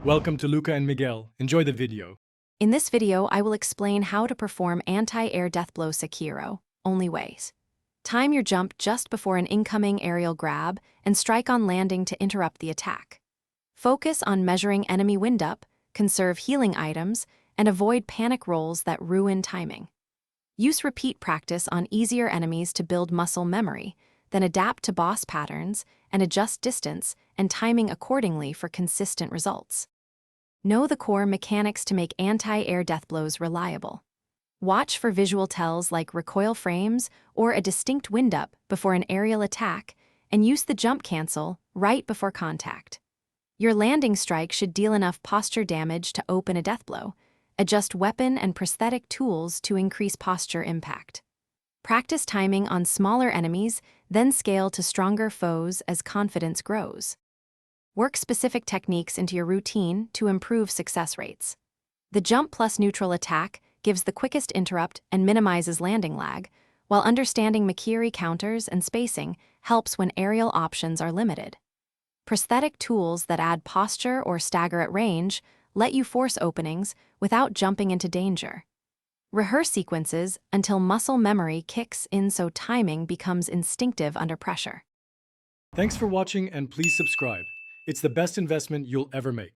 Welcome to Luca and Miguel. Enjoy the video. In this video, I will explain how to perform anti-air deathblow Sekiro, only ways. Time your jump just before an incoming aerial grab and strike on landing to interrupt the attack. Focus on measuring enemy wind-up, conserve healing items, and avoid panic rolls that ruin timing. Use repeat practice on easier enemies to build muscle memory, then adapt to boss patterns and adjust distance and timing accordingly for consistent results. Know the core mechanics to make anti-air deathblows reliable. Watch for visual tells like recoil frames or a distinct wind-up before an aerial attack, and use the jump cancel right before contact. Your landing strike should deal enough posture damage to open a deathblow. Adjust weapon and prosthetic tools to increase posture impact. Practice timing on smaller enemies, then scale to stronger foes as confidence grows. Work specific techniques into your routine to improve success rates. The jump plus neutral attack gives the quickest interrupt and minimizes landing lag, while understanding Makiri counters and spacing helps when aerial options are limited. Prosthetic tools that add posture or stagger at range let you force openings without jumping into danger. Rehearse sequences until muscle memory kicks in so timing becomes instinctive under pressure. Thanks for watching and please subscribe. It's the best investment you'll ever make.